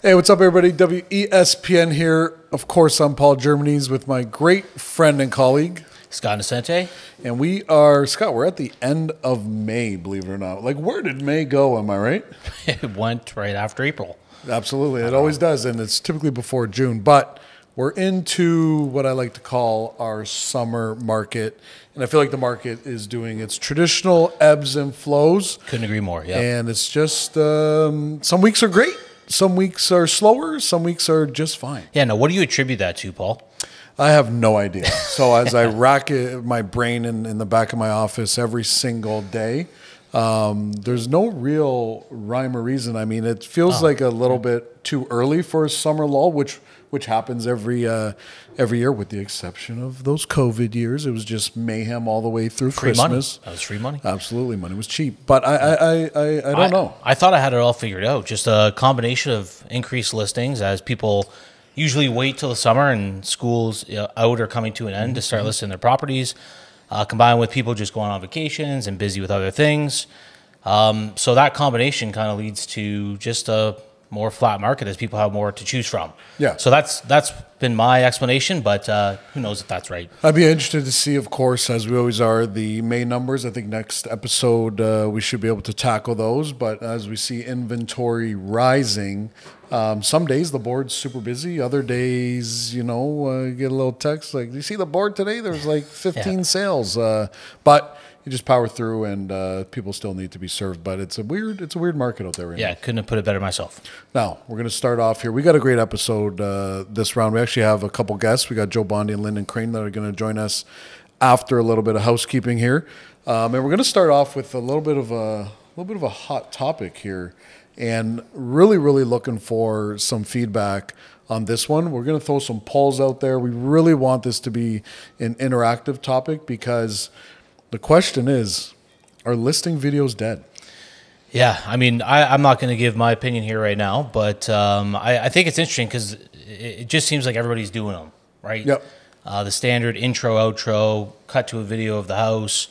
Hey, what's up, everybody? WESPN here. Of course, I'm Paul Germany's with my great friend and colleague, Scott Nascente. And we are, Scott, we're at the end of May, believe it or not. Like, where did May go? Am I right? It went right after April. Absolutely. It always does, and it's typically before June. But we're into what I like to call our summer market. And I feel like the market is doing its traditional ebbs and flows. Couldn't agree more, yeah. And it's just, some weeks are great. Some weeks are slower. Some weeks are just fine. Yeah, now what do you attribute that to, Paul? I have no idea. So as I rack my brain in the back of my office every single day, there's no real rhyme or reason. I mean, it feels like a little bit too early for a summer lull, which happens every year, with the exception of those COVID years. It was just mayhem all the way through Christmas. Money. That was free money. Absolutely, money was cheap. But I don't know. I thought I had it all figured out. Just a combination of increased listings as people usually wait till the summer and schools out or coming to an end to start listing their properties, combined with people just going on vacations and busy with other things. So that combination kind of leads to just a more flat market as people have more to choose from. Yeah. So that's been my explanation, but who knows if that's right. I'd be interested to see, of course, as we always are, the May numbers. I think next episode we should be able to tackle those. But as we see inventory rising, some days the board's super busy. Other days, you get a little text like, "Do you see the board today? There's like 15 sales." But you just power through, and people still need to be served. But it's a weird market out there right now. Yeah, couldn't have put it better myself. Now, we're going to start off here. We got a great episode this round. We actually have a couple guests. We got Joe and Linden that are going to join us after a little bit of housekeeping here. And we're going to start off with a little bit of a hot topic here, and really looking for some feedback on this one. We're going to throw some polls out there. We really want this to be an interactive topic because the question is, are listing videos dead? Yeah, I mean, I'm not going to give my opinion here right now, but I think it's interesting because it just seems like everybody's doing them, right? Yep. The standard intro, outro, cut to a video of the house.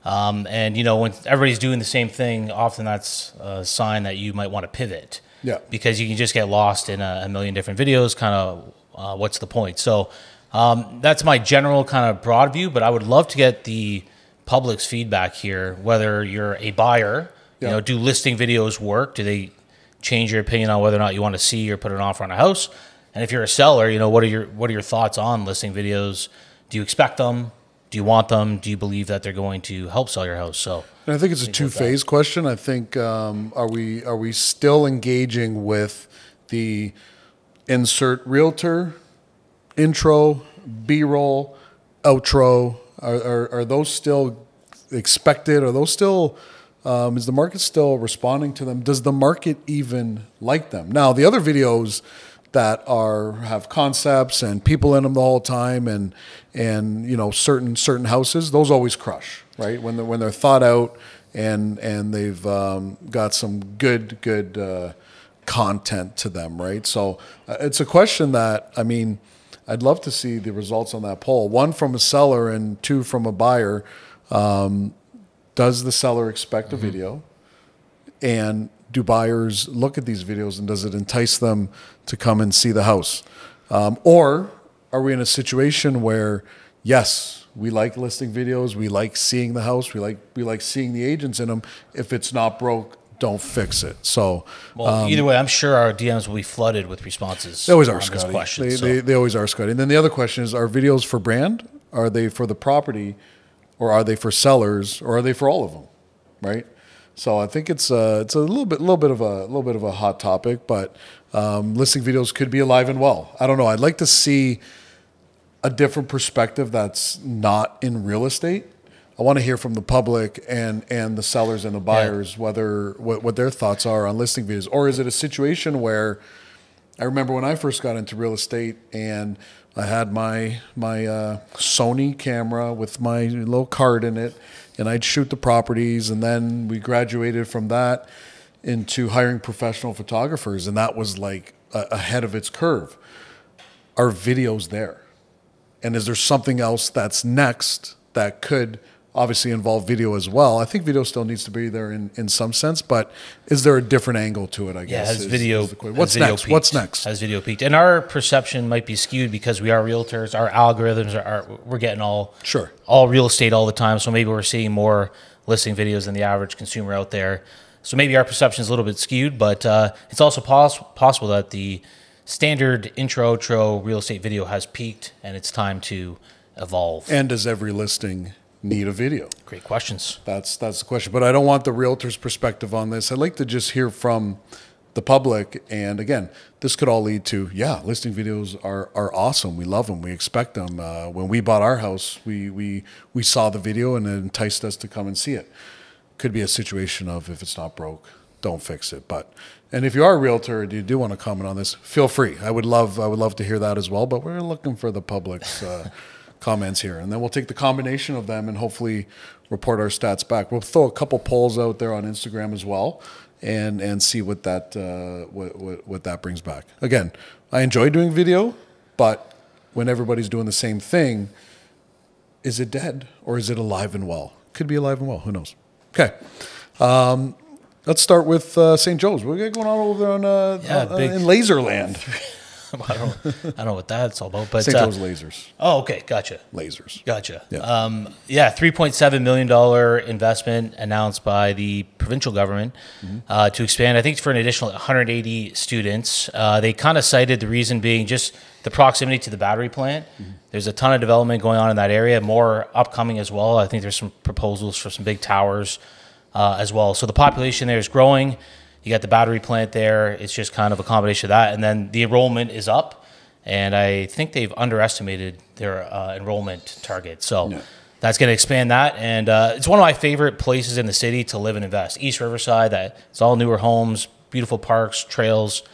And, when everybody's doing the same thing, often that's a sign that you might want to pivot. Yeah. Because you can just get lost in a million different videos, kind of what's the point? So that's my general kind of broad view, but I would love to get the public's feedback here, whether you're a buyer, do listing videos work? Do they change your opinion on whether or not you want to see or put an offer on a house? And if you're a seller, what are your thoughts on listing videos? Do you expect them? Do you want them? Do you believe that they're going to help sell your house? So and I think it's a two-phase question. I think are we still engaging with the insert realtor, intro, B-roll, outro? Are those still expected? Are those still, is the market still responding to them? Does the market even like them? Now, the other videos that have concepts and people in them the whole time and certain houses, those always crush, right? When they're thought out and they've got some good content to them, right? So it's a question that, I mean, I'd love to see the results on that poll. One from a seller and two from a buyer. Does the seller expect a video? And do buyers look at these videos and does it entice them to come and see the house? Or are we in a situation where, yes, we like listing videos, we like seeing the house, we like seeing the agents in them. If it's not broke, don't fix it. So, either way, I'm sure our DMs will be flooded with responses. They always are, on Scotty. This question, they always are, Scotty. And then the other question is: are videos for brand? Are they for the property, or are they for sellers, or are they for all of them? Right. So I think it's a little bit of a hot topic, but listing videos could be alive and well. I don't know. I'd like to see a different perspective that's not in real estate. I want to hear from the public and the sellers and the buyers what their thoughts are on listing videos. Or is it a situation where, I remember when I first got into real estate and I had my Sony camera with my little card in it, and I'd shoot the properties, and then we graduated from that into hiring professional photographers, and that was like ahead of its curve. Are videos there? And is there something else that's next that could obviously involve video as well. I think video still needs to be there in some sense, but is there a different angle to it, I guess? Has video, what's next? Peaked? What's next? Has video peaked? And our perception might be skewed because we are realtors. Our algorithms we're getting all real estate all the time. So maybe we're seeing more listing videos than the average consumer out there. So maybe our perception is a little bit skewed, but it's also possible that the standard intro real estate video has peaked and it's time to evolve. And does every listing need a video? Great questions. That's the question. But I don't want the realtor's perspective on this. I'd like to just hear from the public. And again, this could all lead to, listing videos are awesome. We love them. We expect them. When we bought our house, we saw the video and it enticed us to come and see it. Could be a situation of, if it's not broke, don't fix it. And if you are a realtor and you do want to comment on this, feel free. I would love to hear that as well. But we're looking for the public's comments here, and then we'll take the combination of them and hopefully report our stats back. We'll throw a couple polls out there on Instagram as well, and see what that what that brings back. Again, I enjoy doing video, but when everybody's doing the same thing, is it dead or is it alive and well? Could be alive and well. Who knows? Okay. Let's start with St. Joe's. What we got going on over there in Laserland? I don't know what that's all about, but St. Joe's lasers. Oh, okay, gotcha. Lasers. Gotcha. Yeah. $3.7 million investment announced by the provincial government to expand. I think it's for an additional 180 students. They kind of cited the reason being just the proximity to the battery plant. There's a ton of development going on in that area, more upcoming as well. I think there's some proposals for some big towers as well. So the population there is growing. You got the battery plant there. It's just kind of a combination of that. And then the enrollment is up. And I think they've underestimated their enrollment target. So that's going to expand that. And it's one of my favorite places in the city to live and invest. East Riverside, it's all newer homes, beautiful parks, trails.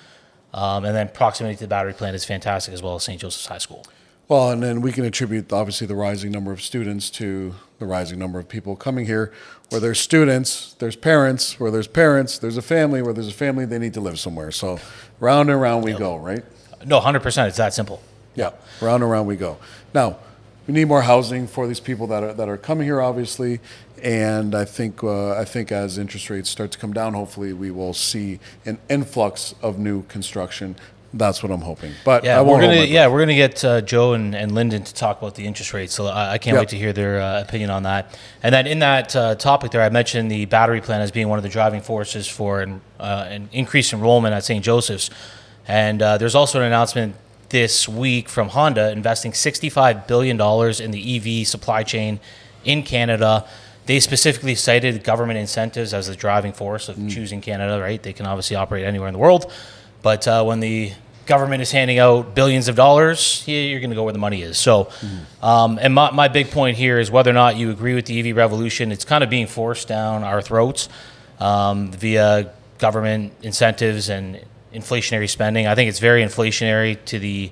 And then proximity to the battery plant is fantastic, as well as St. Joseph's High School. Well, and then we can attribute, obviously, the rising number of students to the rising number of people coming here. Where there's students, there's parents. Where there's parents, there's a family. Where there's a family, they need to live somewhere. So round and round we go, right? No, 100%. It's that simple. Yeah, round and round we go. Now, we need more housing for these people that are coming here, obviously. And I think as interest rates start to come down, hopefully we will see an influx of new construction. That's what I'm hoping. But we're gonna get Joe and Linden to talk about the interest rates. So I can't wait to hear their opinion on that. And then in that topic there, I mentioned the battery plant as being one of the driving forces for an increased enrollment at St. Joseph's. And there's also an announcement this week from Honda investing $65 billion in the EV supply chain in Canada. They specifically cited government incentives as the driving force of choosing Canada, right? They can obviously operate anywhere in the world. But when the government is handing out billions of dollars, you're going to go where the money is. So, and my big point here is whether or not you agree with the EV revolution, it's kind of being forced down our throats via government incentives and inflationary spending. I think it's very inflationary to the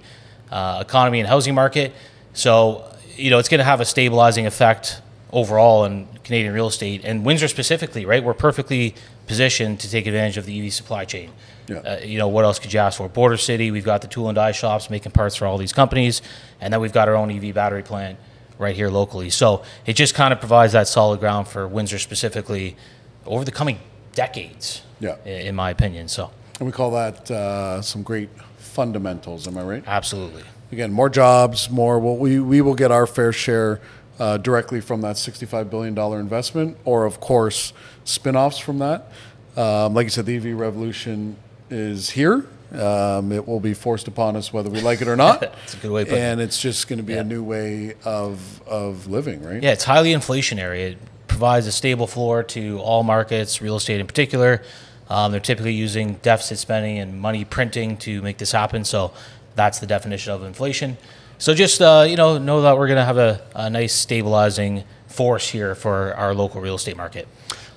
economy and housing market. So, it's going to have a stabilizing effect overall in Canadian real estate. And Windsor specifically, right? We're perfectly positioned to take advantage of the EV supply chain. Yeah. What else could you ask for? Border city, we've got the tool and die shops making parts for all these companies, and then we've got our own EV battery plant right here locally. So it just kind of provides that solid ground for Windsor specifically over the coming decades, in my opinion. So, and we call that some great fundamentals, am I right? Absolutely. Again, more jobs, more. Well, we will get our fair share directly from that $65 billion investment, or of course, spin-offs from that. Like you said, the EV revolution is here. It will be forced upon us whether we like it or not. That's a good way to put it. And it's just going to be a new way of living, right? Yeah, it's highly inflationary. It provides a stable floor to all markets, real estate in particular. They're typically using deficit spending and money printing to make this happen. So that's the definition of inflation. So just know that we're going to have a nice stabilizing force here for our local real estate market.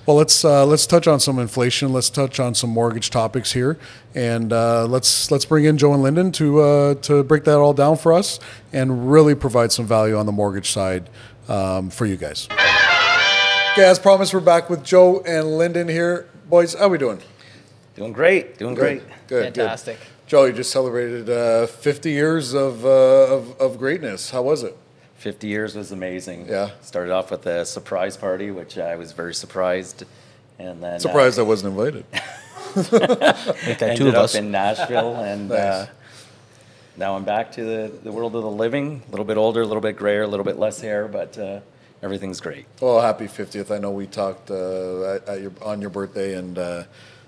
Well, let's touch on some inflation. Let's touch on some mortgage topics here, and let's bring in Joe and Linden to break that all down for us and really provide some value on the mortgage side for you guys. Okay, as promised, we're back with Joe and Linden here. Boys, how we doing? Doing great. Good. Fantastic. Good. Joe, you just celebrated 50 years of greatness. How was it? 50 years was amazing. Yeah. Started off with a surprise party, which I was very surprised. And then Surprised I wasn't invited. Make that two ended of up us. in Nashville. And Nice. now I'm back to the world of the living. A little bit older, a little bit grayer, a little bit less hair, but everything's great. Well, happy 50th. I know we talked on your birthday, and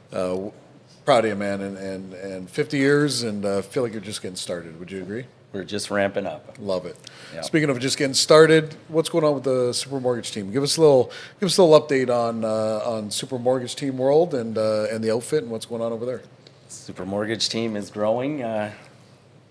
proud of you, man. And 50 years, and feel like you're just getting started. Would you agree? We're just ramping up. Love it. Yeah. Speaking of just getting started, what's going on with the Super Mortgage team? Give us a little update on Super Mortgage team world and the outfit and what's going on over there. Super Mortgage team is growing.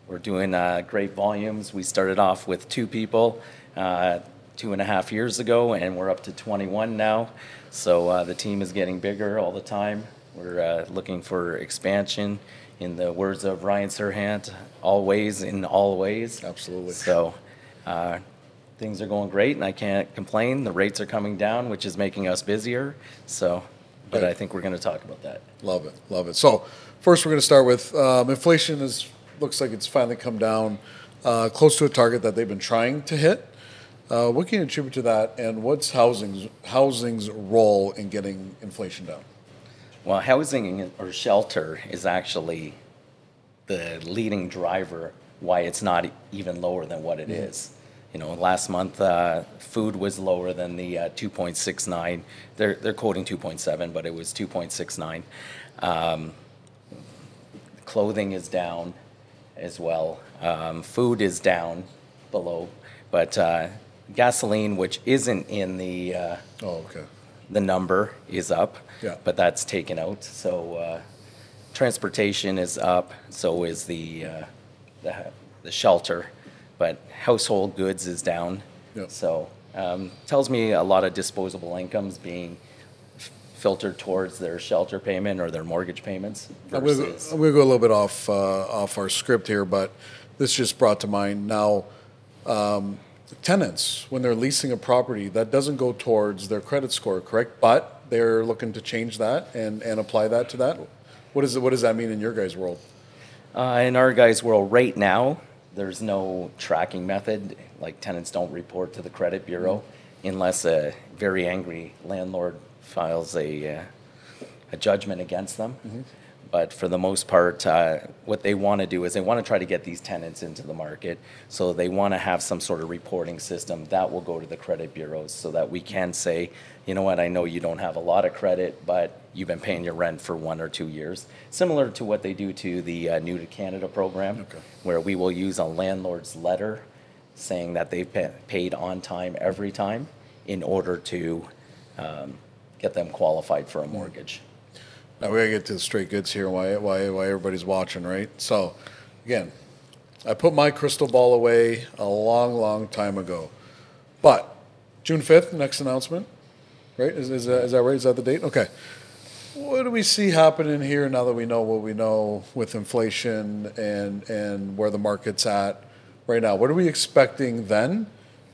We're doing great volumes. We started off with 2 people 2.5 years ago, and we're up to 21 now. So the team is getting bigger all the time. We're looking for expansion. In the words of Ryan Serhant, always in all ways. Absolutely. So things are going great, and I can't complain. The rates are coming down, which is making us busier. So, but Right. I think we're going to talk about that. Love it, love it. So first, we're going to start with inflation. Looks like it's finally come down close to a target that they've been trying to hit. What can you attribute to that, and what's housing's role in getting inflation down? Well, housing or shelter is actually the leading driver why it's not even lower than what it is. You know, last month food was lower than the 2.69. They're quoting 2.7, but it was 2.69. Clothing is down as well. Food is down below, but gasoline, which isn't in the Okay. the number, is up. Yeah. But that's taken out. So transportation is up. So is the shelter. But household goods is down. Yeah. So tells me a lot of disposable incomes being filtered towards their shelter payment or their mortgage payments I'm versus. going to go a little bit off our script here, but this just brought to mind now. Tenants, when they're leasing a property, that doesn't go towards their credit score, correct? But they're looking to change that and apply that to that. What does that mean in your guys' world? In our guys' world right now, there's no tracking method. Like tenants don't report to the credit bureau unless a very angry landlord files a judgment against them. But for the most part, what they want to do is they want to try to get these tenants into the market. So they want to have some sort of reporting system that will go to the credit bureaus so that we can say, you know what, I know you don't have a lot of credit, but you've been paying your rent for 1 or 2 years. Similar to what they do to the New to Canada program, where we will use a landlord's letter saying that they've paid on time every time in order to get them qualified for a mortgage. Now we gotta get to the straight goods here. Why everybody's watching, right? So, again, I put my crystal ball away a long time ago, but June 5th, next announcement, right? Is that right? Is that the date? Okay. What do we see happening here now that we know what we know with inflation and where the market's at right now? What are we expecting then?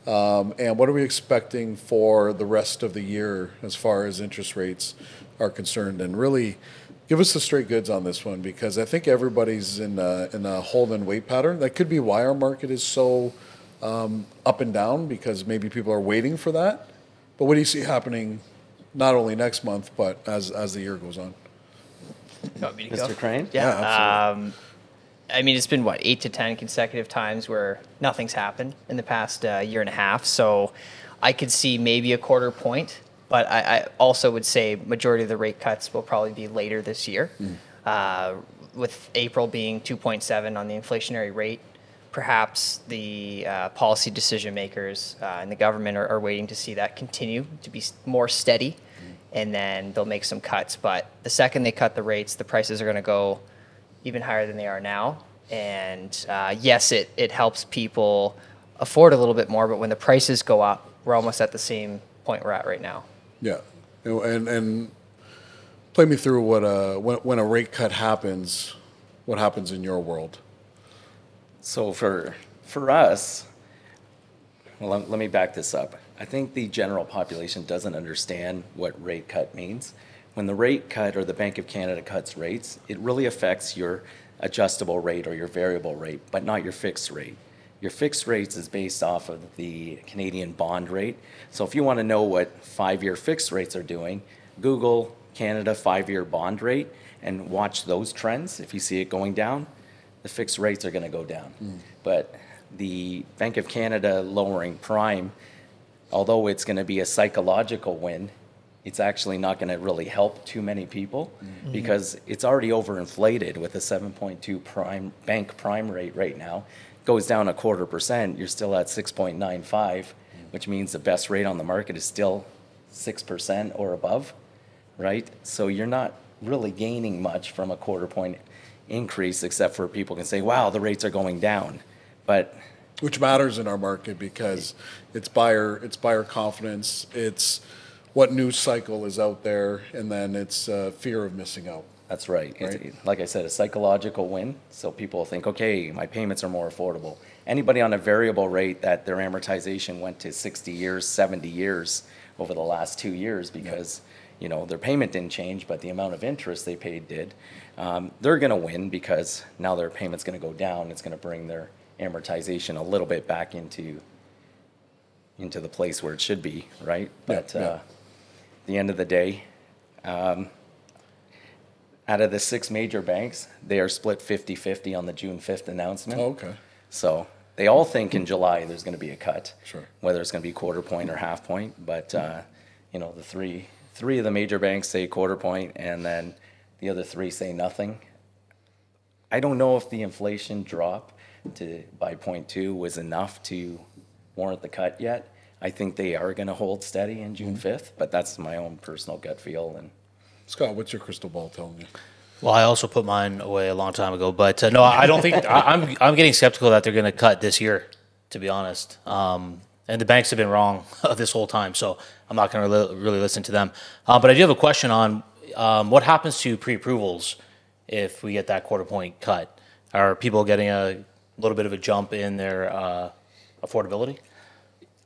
And what are we expecting for the rest of the year as far as interest rates are concerned? And really, give us the straight goods on this one, because I think everybody's in a hold and wait pattern. That could be why our market is so up and down, because maybe people are waiting for that. But what do you see happening not only next month, but as the year goes on? You want me to go? Mr. Crane? Yeah. absolutely. I mean, it's been, 8 to 10 consecutive times where nothing's happened in the past year and a half. So I could see maybe a quarter point, but I also would say majority of the rate cuts will probably be later this year. With April being 2.7 on the inflationary rate, perhaps the policy decision makers in the government are waiting to see that continue to be more steady, and then they'll make some cuts. But the second they cut the rates, the prices are going to go even higher than they are now. And yes, it helps people afford a little bit more, but when the prices go up, we're almost at the same point we're at right now. Yeah, and play me through what when a rate cut happens, what happens in your world? So for us, well, let me back this up. I think the general population doesn't understand what rate cut means. When the rate cut or the Bank of Canada cuts rates, it really affects your adjustable rate or your variable rate, but not your fixed rate. Your fixed rates is based off of the Canadian bond rate. So if you want to know what 5-year fixed rates are doing, Google Canada 5-year bond rate and watch those trends. If you see it going down, the fixed rates are going to go down. But the Bank of Canada lowering prime, although it's going to be a psychological win, it's actually not going to really help too many people because it's already overinflated with a 7.2 prime bank prime rate right now. Goes down 0.25%, you're still at 6.95, which means the best rate on the market is still 6% or above, right? So you're not really gaining much from a 0.25 point increase, except for people can say, wow, the rates are going down. But which matters in our market because it's buyer confidence, it's what news cycle is out there, and then it's fear of missing out. that's right. It's, like I said, a psychological win. So people think, okay, my payments are more affordable. Anybody on a variable rate that their amortization went to 60 years, 70 years over the last 2 years because you know their payment didn't change, but the amount of interest they paid did. They're going to win because now their payment's going to go down. It's going to bring their amortization a little bit back into the place where it should be, right? But the end of the day, out of the 6 major banks, they are split 50-50 on the June 5th announcement. Oh, okay. So they all think in July there's going to be a cut, Sure. whether it's going to be 0.25 point or 0.5 point. But you know, the three of the major banks say 0.25 point, and then the other 3 say nothing. I don't know if the inflation drop by 0.2 was enough to warrant the cut yet. I think they are going to hold steady in June 5th, but that's my own personal gut feel. And Scott, what's your crystal ball telling you? Well, I also put mine away a long time ago, but no, I don't think I'm getting skeptical that they're going to cut this year, to be honest. And the banks have been wrong this whole time, so I'm not going to really listen to them. But I do have a question on what happens to pre-approvals if we get that 0.25 point cut. Are people getting a little bit of a jump in their affordability?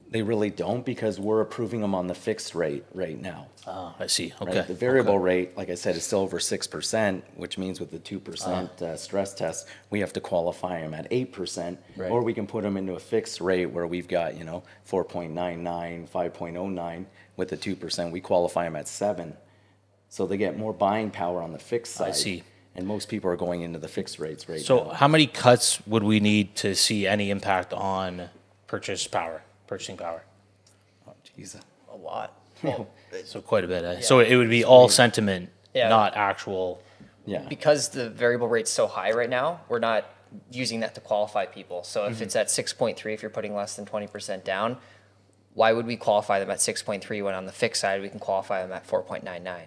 they really don't because we're approving them on the fixed rate right now. Oh, I see. Okay. Right? The variable rate, like I said, is still over 6%, which means with the 2% stress test, we have to qualify them at 8%, Right. or we can put them into a fixed rate where we've got, 4.99, 5.09. With the 2%, we qualify them at 7. So they get more buying power on the fixed side. I see. And most people are going into the fixed rates right now. So how many cuts would we need to see any impact on purchasing power? Oh, geez. A lot. So quite a bit. Eh? So it would be all sentiment, Yeah. not actual. Yeah. Because the variable rate's so high right now, we're not using that to qualify people. So if it's at 6.3, if you're putting less than 20% down, why would we qualify them at 6.3 when on the fixed side we can qualify them at 4.99?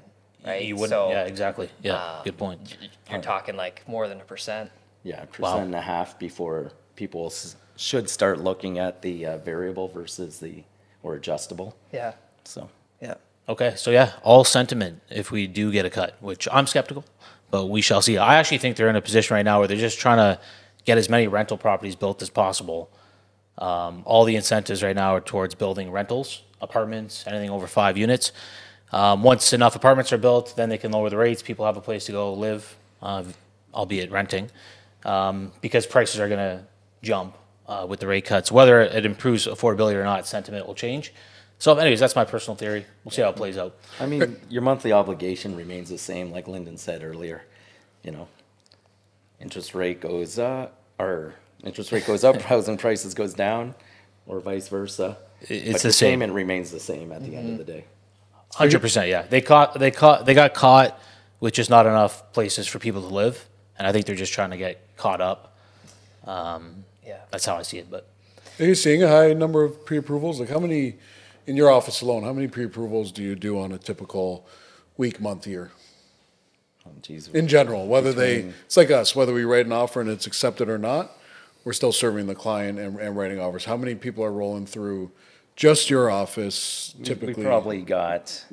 Right? You wouldn't. So yeah, exactly. Yeah, good point. you're talking like more than 1%. Yeah, 1.5% before people should start looking at the variable versus or adjustable. Yeah. So Yeah. Okay, so yeah, all sentiment if we do get a cut, which I'm skeptical, but we shall see. I actually think they're in a position right now where they're just trying to get as many rental properties built as possible. All the incentives right now are towards building rentals, apartments, anything over 5 units. Once enough apartments are built, then they can lower the rates. People have a place to go live, albeit renting, because prices are going to jump with the rate cuts. Whether it improves affordability or not, sentiment will change. So anyways, that's my personal theory. We'll see how it plays out. I mean, your monthly obligation remains the same, like Linden said earlier. Interest rate goes up, housing prices goes down, or vice versa. It's but the your same. payment remains the same at the end of the day. 100%, yeah. They got caught with just not enough places for people to live, and I think they're just trying to get caught up. Yeah. That's how I see it. But Are you seeing a high number of pre-approvals? Like how many, in your office alone, how many pre-approvals do you do on a typical week, month, year? Oh, geez. In general, it's like us, whether we write an offer and it's accepted or not, we're still serving the client and writing offers. How many people are rolling through just your office typically? We probably got,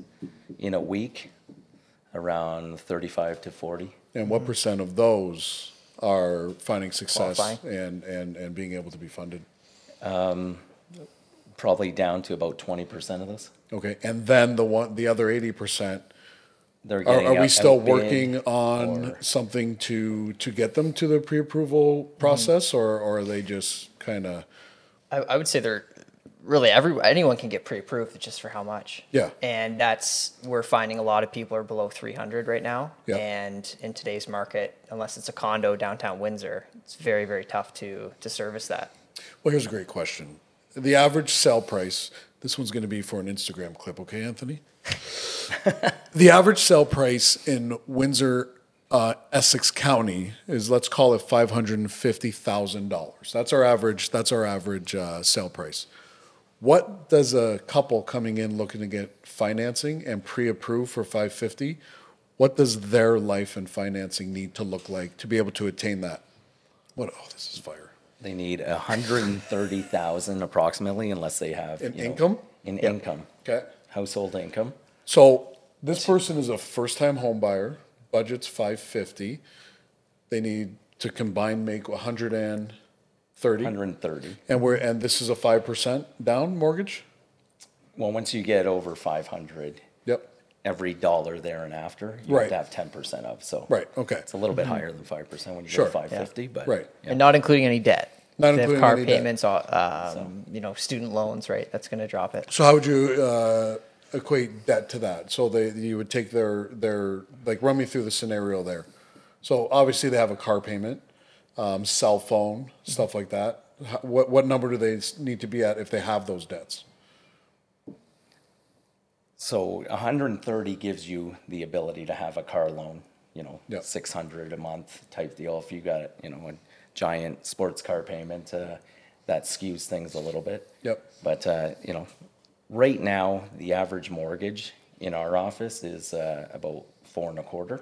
in a week, around 35 to 40. And what percent of those are finding success Qualifying. and being able to be funded? Probably down to about 20% of this. Okay, and then the other 80%, they're getting Are we still outbid working on or- something to get them to the pre-approval process, or are they just kind of? I would say they're really anyone can get pre-approved. It's just for how much. Yeah. And we're finding a lot of people are below 300 right now. Yeah. And in today's market, unless it's a condo downtown Windsor, it's very, very tough to service that. Well, here's a great question. The average sale price. This one's going to be for an Instagram clip, okay, Anthony? The average sale price in Windsor, Essex County is, let's call it $550,000. That's our average. That's our average sale price. What does a couple coming in looking to get financing and pre-approved for 550? What does their life and financing need to look like to be able to attain that? What? Oh, this is fire. They need 130,000 approximately, unless they have Income. income, Okay. household income. So this person is a first-time home buyer. Budget's 550. They need to combine make 130. 130. And this is a 5% down mortgage. Well, once you get over 500, Yep. every dollar there and after, you Right. have to have 10% of. So Right. Okay. it's a little bit higher than 5% when you Sure. go to 550, but Right. yeah. And not including any debt. Not If they have including car any debt. payments, student loans, right? That's going to drop it. So how would you equate debt to that? So you would take their like, run me through the scenario there. So obviously they have a car payment, cell phone, stuff like that. What number do they need to be at if they have those debts? So 130 gives you the ability to have a car loan, Yep. 600 a month type deal. If you got, a giant sports car payment, that skews things a little bit. Yep. But, right now, the average mortgage in our office is about 4.25.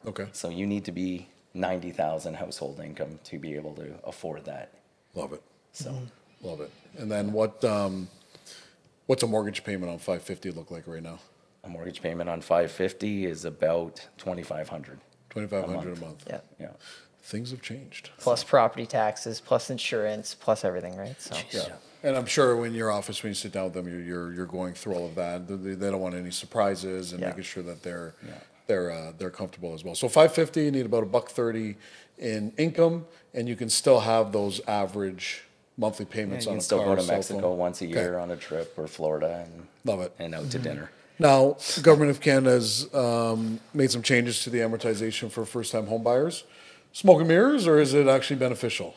Okay. So you need to be 90,000 household income to be able to afford that. Love it. So Love it. And then what's a mortgage payment on 550 look like right now? a mortgage payment on 550 is about 2,500. 2,500 a month. Yeah. Yeah. Things have changed. Plus property taxes, plus insurance, plus everything, right? So Yeah. And I'm sure when your office, when you sit down with them, you're going through all of that. They don't want any surprises and Yeah. making sure that they're comfortable as well. So 550, you need about $130 in income, and you can still have those average monthly Yeah, payments you on can a still car, go to cell Mexico phone. once a year on a trip, or Florida, Love it. and out to dinner. Now, the government of Canada has made some changes to the amortization for first-time home buyers. Smoke and mirrors, or is it actually beneficial?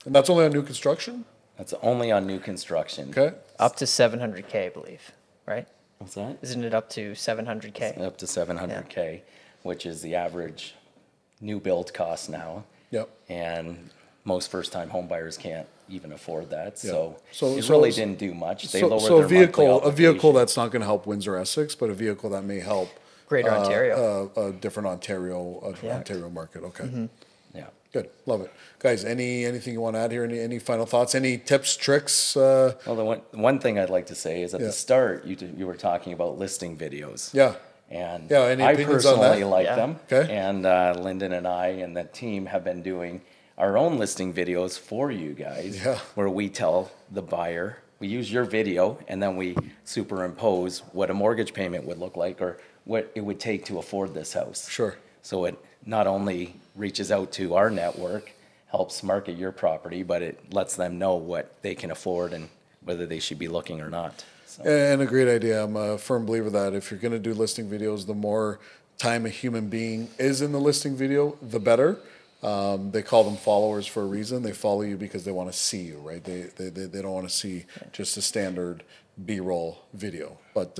And that's only on new construction? That's only on new construction. Okay. up to 700K, I believe, right? What's that? Isn't it up to 700K? Up to 700K, which is the average new build cost now. Yep. And most first-time home buyers can't even afford that. Yeah. So, So- it so- really didn't do much. They lowered So their monthly a vehicle obligation. that's not going to help Windsor Essex, but a vehicle that may help Greater Ontario. a different Ontario market. Okay, Yeah. good, love it, guys. Anything you want to add here? Any final thoughts? Any tips, tricks? Well, the one thing I'd like to say is at Yeah. the start, you were talking about listing videos. Yeah, And Yeah, any I opinions on personally that? like Yeah. them. Okay. And Linden and I and the team have been doing our own listing videos for you guys. Yeah. Where we tell the buyer, we use your video, and then we superimpose what a mortgage payment would look like, or what it would take to afford this house. sure. So it not only reaches out to our network, helps market your property, but it lets them know what they can afford and whether they should be looking or not. So. And a great idea. I'm a firm believer that if you're going to do listing videos, the more time a human being is in the listing video, the better. They call them followers for a reason. They follow you because they want to see you, right? They don't want to see just a standard B-roll video. But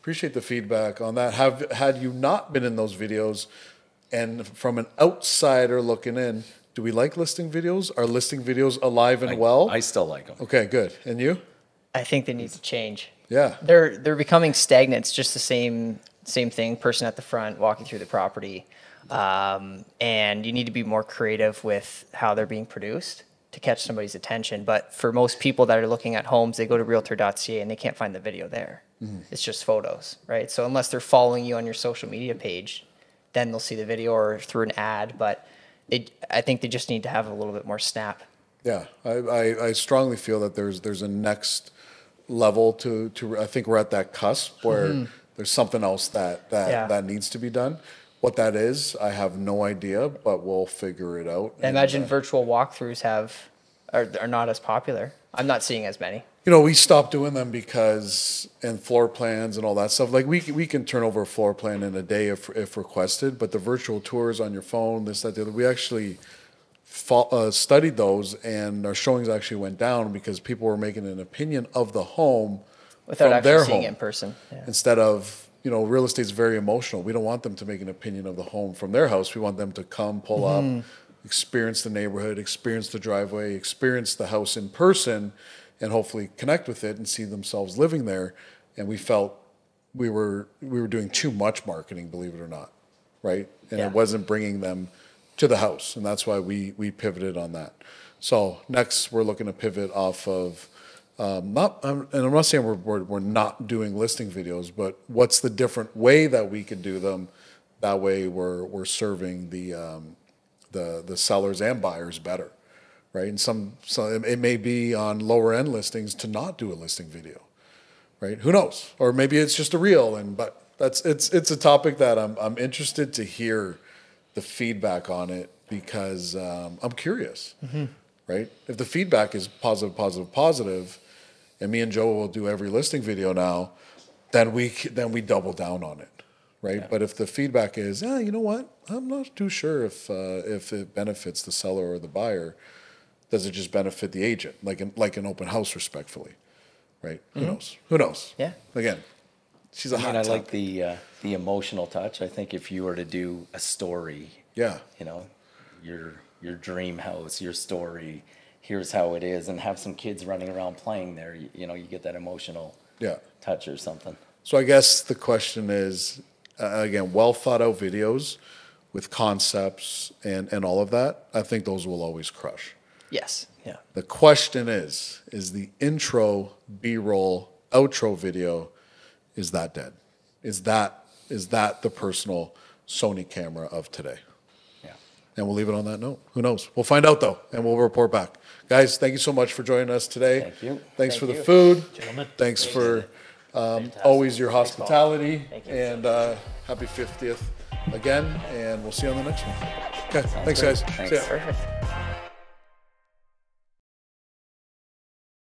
appreciate the feedback on that. Had you not been in those videos, and from an outsider looking in, do we like listing videos? Are listing videos alive and well? I still like them. Okay, good. And you? I think they need to change. Yeah. They're becoming stagnant. It's just the same thing. Person at the front walking through the property, and you need to be more creative with how they're being produced to catch somebody's attention. But for most people that are looking at homes, they go to realtor.ca and they can't find the video there. It's just photos, right? So unless they're following you on your social media page, then they'll see the video or through an ad. But I think they just need to have a little bit more snap. Yeah, I strongly feel that there's a next level to I think we're at that cusp where there's something else that needs to be done. What that is, I have no idea, but we'll figure it out. I imagine virtual walkthroughs are not as popular. I'm not seeing as many. You know, we stopped doing them because, and floor plans and all that stuff, like we can turn over a floor plan in a day if requested, but the virtual tours on your phone, this, that, the other, we actually studied those, and our showings actually went down because people were making an opinion of the home Without from actually their seeing home it in person. Yeah. instead of, you know, real estate's very emotional. We don't want them to make an opinion of the home from their house. We want them to come, pull up, experience the neighborhood, experience the driveway, experience the house in person, and hopefully connect with it and see themselves living there. And we felt we were doing too much marketing, believe it or not, right? And it wasn't bringing them to the house, and that's why we pivoted on that. So next, we're looking to pivot off of and I'm not saying we're not doing listing videos, but what's the different way that we could do them? That way, we're serving the sellers and buyers better, right? And so it may be on lower end listings to not do a listing video, right? Who knows? Or maybe it's just a reel, but it's a topic that I'm interested to hear the feedback on it, because I'm curious, right? If the feedback is positive, and me and Joe will do every listing video now, then we double down on it, right? Yeah. But if the feedback is, you know what, I'm not too sure if it benefits the seller or the buyer, does it just benefit the agent, like an open house, respectfully, right? Who knows? Who knows? Yeah. Again, she's a hot topic. I like the emotional touch. I think if you were to do a story, you know, your dream house, your story, here's how it is, and have some kids running around playing there, you know, you get that emotional touch or something. So I guess the question is, again, well thought out videos with concepts and all of that, I think those will always crush. Yes. Yeah. The question is the intro, B-roll, outro video, is that dead? Is that the personal Sony camera of today? Yeah. And we'll leave it on that note. Who knows? We'll find out, though, and we'll report back. Guys, thank you so much for joining us today. Thank you. Thanks for the food. Gentlemen. Thanks for always your hospitality. And happy 50th again, and we'll see you on the next one. Okay, thanks, guys. Thanks. See ya. Perfect.